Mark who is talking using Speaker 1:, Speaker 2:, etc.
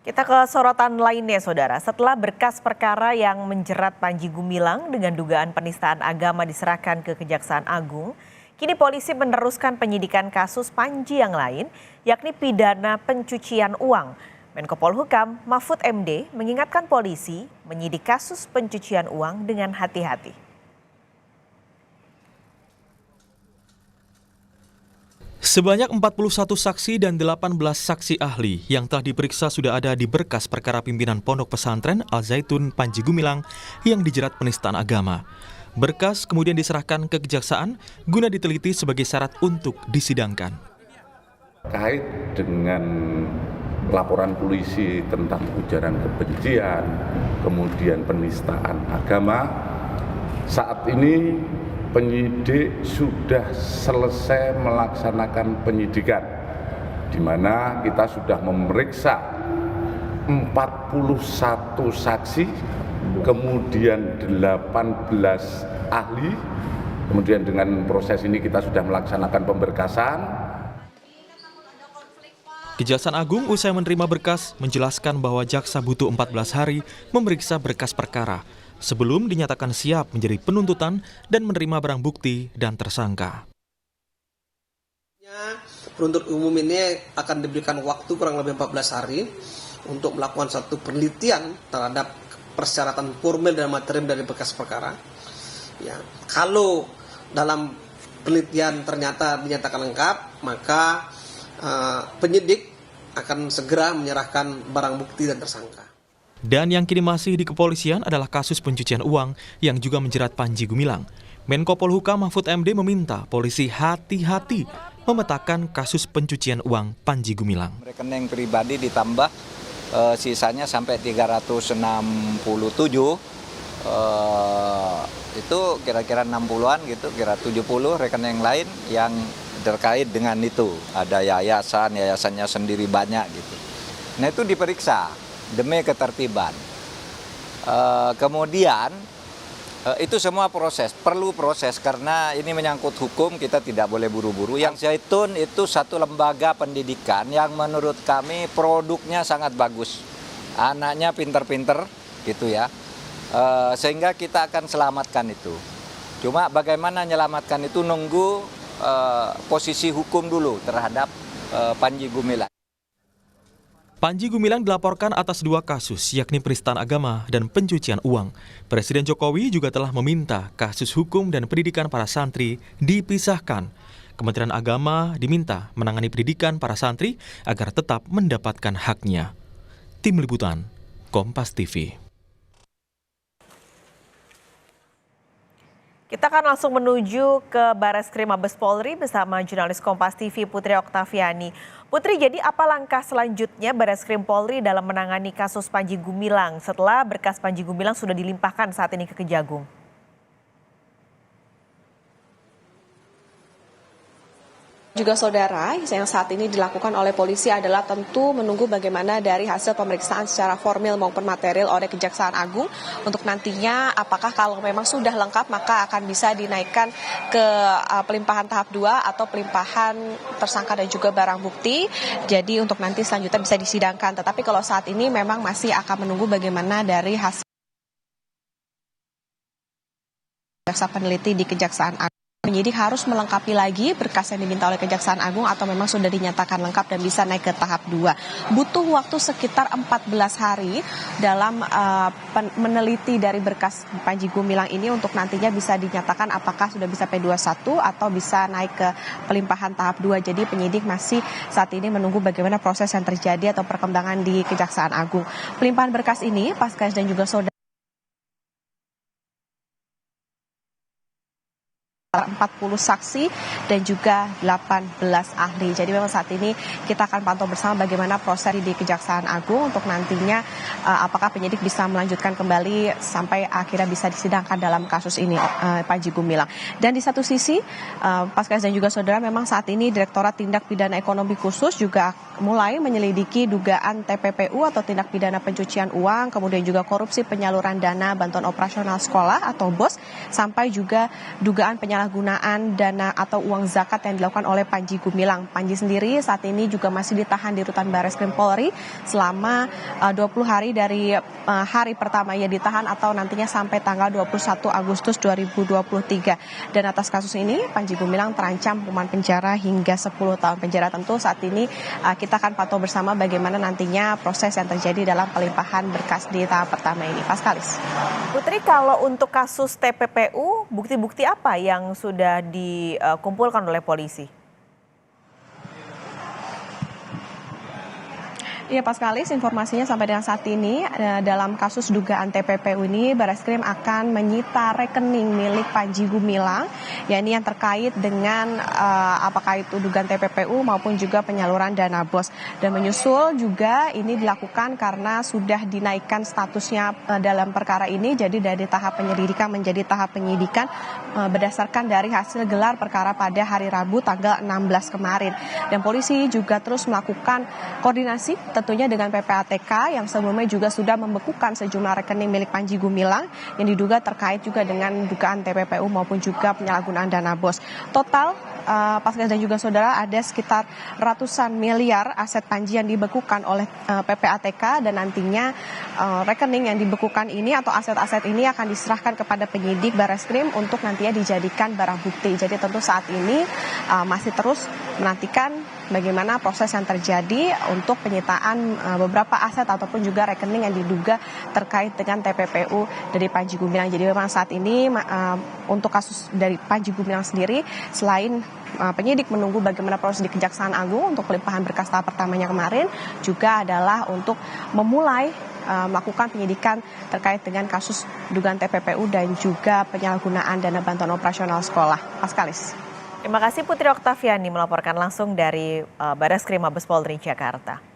Speaker 1: Kita ke sorotan lainnya, Saudara. Setelah berkas perkara yang menjerat Panji Gumilang dengan dugaan penistaan agama diserahkan ke Kejaksaan Agung, kini polisi meneruskan penyidikan kasus Panji yang lain, yakni pidana pencucian uang. Menko Polhukam Mahfud MD mengingatkan polisi menyidik kasus pencucian uang dengan hati-hati.
Speaker 2: Sebanyak 41 saksi dan 18 saksi ahli yang telah diperiksa sudah ada di berkas perkara pimpinan Pondok Pesantren Al-Zaitun Panji Gumilang yang dijerat penistaan agama. Berkas kemudian diserahkan ke kejaksaan guna diteliti sebagai syarat untuk disidangkan.
Speaker 3: Kait dengan laporan polisi tentang ujaran kebencian, kemudian penistaan agama, saat ini penyidik sudah selesai melaksanakan penyidikan, di mana kita sudah memeriksa 41 saksi, kemudian 18 ahli, kemudian dengan proses ini kita sudah melaksanakan pemberkasan.
Speaker 2: Kejaksaan Agung usai menerima berkas menjelaskan bahwa jaksa butuh 14 hari memeriksa berkas perkara sebelum dinyatakan siap menjadi penuntutan dan menerima barang bukti dan tersangka.
Speaker 4: Penuntut umum ini akan diberikan waktu kurang lebih 14 hari untuk melakukan satu penelitian terhadap persyaratan formil dan material dari berkas perkara. Ya, kalau dalam penelitian ternyata dinyatakan lengkap, maka penyidik akan segera menyerahkan barang bukti dan tersangka.
Speaker 2: Dan yang kini masih di kepolisian adalah kasus pencucian uang yang juga menjerat Panji Gumilang. Menko Polhukam Mahfud MD meminta polisi hati-hati memetakan kasus pencucian uang Panji Gumilang.
Speaker 5: Rekening pribadi ditambah sisanya sampai 367, itu kira-kira 60-an gitu, kira 70 rekening lain yang terkait dengan itu. Ada yayasannya sendiri banyak gitu. Nah itu diperiksa demi ketertiban. Kemudian itu semua perlu proses karena ini menyangkut hukum, kita tidak boleh buru-buru. Yang Zaitun itu satu lembaga pendidikan yang menurut kami produknya sangat bagus. Anaknya pinter-pinter gitu ya. Sehingga kita akan selamatkan itu. Cuma bagaimana menyelamatkan itu nunggu posisi hukum dulu terhadap Panji Gumilang.
Speaker 2: Panji Gumilang dilaporkan atas 2 kasus, yakni penistaan agama dan pencucian uang. Presiden Jokowi juga telah meminta kasus hukum dan pendidikan para santri dipisahkan. Kementerian Agama diminta menangani pendidikan para santri agar tetap mendapatkan haknya. Tim Liputan, Kompas TV.
Speaker 1: Kita akan langsung menuju ke Bareskrim Mabes Polri bersama jurnalis Kompas TV Putri Oktaviani. Putri, jadi apa langkah selanjutnya Bareskrim Polri dalam menangani kasus Panji Gumilang setelah berkas Panji Gumilang sudah dilimpahkan saat ini ke Kejagung?
Speaker 6: Juga saudara, yang saat ini dilakukan oleh polisi adalah tentu menunggu bagaimana dari hasil pemeriksaan secara formil maupun material oleh Kejaksaan Agung untuk nantinya apakah kalau memang sudah lengkap maka akan bisa dinaikkan ke pelimpahan tahap 2 atau pelimpahan tersangka dan juga barang bukti. Jadi untuk nanti selanjutnya bisa disidangkan. Tetapi kalau saat ini memang masih akan menunggu bagaimana dari hasil jaksa peneliti di Kejaksaan Agung. Penyidik harus melengkapi lagi berkas yang diminta oleh Kejaksaan Agung atau memang sudah dinyatakan lengkap dan bisa naik ke tahap 2. Butuh waktu sekitar 14 hari dalam meneliti dari berkas Panji Gumilang ini untuk nantinya bisa dinyatakan apakah sudah bisa P21 atau bisa naik ke pelimpahan tahap 2. Jadi penyidik masih saat ini menunggu bagaimana proses yang terjadi atau perkembangan di Kejaksaan Agung. Pelimpahan berkas ini Paskas dan juga saudara 40 saksi dan juga 18 ahli. Jadi memang saat ini kita akan pantau bersama bagaimana proses di Kejaksaan Agung untuk nantinya apakah penyidik bisa melanjutkan kembali sampai akhirnya bisa disidangkan dalam kasus ini Panji Gumilang. Dan di satu sisi Paskas dan juga saudara memang saat ini Direktorat Tindak Pidana Ekonomi Khusus juga mulai menyelidiki dugaan TPPU atau tindak pidana pencucian uang, kemudian juga korupsi penyaluran dana bantuan operasional sekolah atau BOS sampai juga dugaan penyalahgunaan dana atau uang zakat yang dilakukan oleh Panji Gumilang. Panji sendiri saat ini juga masih ditahan di Rutan Barreskrim Polri selama 20 hari dari hari pertama ia ditahan atau nantinya sampai tanggal 21 Agustus 2023. Dan atas kasus ini Panji Gumilang terancam hukuman penjara hingga 10 tahun penjara. Tentu saat ini kita akan pantau bersama bagaimana nantinya proses yang terjadi dalam pelimpahan berkas di tahap pertama ini. Paskalis.
Speaker 1: Putri, kalau untuk kasus TPPU, bukti-bukti apa yang sudah dikumpulkan oleh polisi?
Speaker 6: Iya, Paskalis, informasinya sampai dengan saat ini dalam kasus dugaan TPPU ini Barreskrim akan menyita rekening milik Panji Gumilang, yakni yang terkait dengan apakah itu dugaan TPPU maupun juga penyaluran dana BOS. Dan menyusul juga ini dilakukan karena sudah dinaikkan statusnya dalam perkara ini, jadi dari tahap penyelidikan menjadi tahap penyidikan berdasarkan dari hasil gelar perkara pada hari Rabu tanggal 16 kemarin. Dan polisi juga terus melakukan koordinasi tentunya dengan PPATK yang sebelumnya juga sudah membekukan sejumlah rekening milik Panji Gumilang yang diduga terkait juga dengan dugaan TPPU maupun juga penyalahgunaan dana BOS. Total Paskalis dan juga saudara ada sekitar ratusan miliar aset Panji yang dibekukan oleh PPATK dan nantinya rekening yang dibekukan ini atau aset-aset ini akan diserahkan kepada penyidik Barreskrim untuk nantinya dijadikan barang bukti. Jadi tentu saat ini masih terus menantikan bagaimana proses yang terjadi untuk penyitaan beberapa aset ataupun juga rekening yang diduga terkait dengan TPPU dari Panji Gumilang. Jadi memang saat ini untuk kasus dari Panji Gumilang sendiri, selain penyidik menunggu bagaimana proses di Kejaksaan Agung untuk pelimpahan berkas tahap pertamanya kemarin, juga adalah untuk memulai melakukan penyidikan terkait dengan kasus dugaan TPPU dan juga penyalahgunaan dana bantuan operasional sekolah. Paskalis.
Speaker 1: Terima kasih Putri Oktaviani melaporkan langsung dari Barreskrim Mabes Polri Jakarta.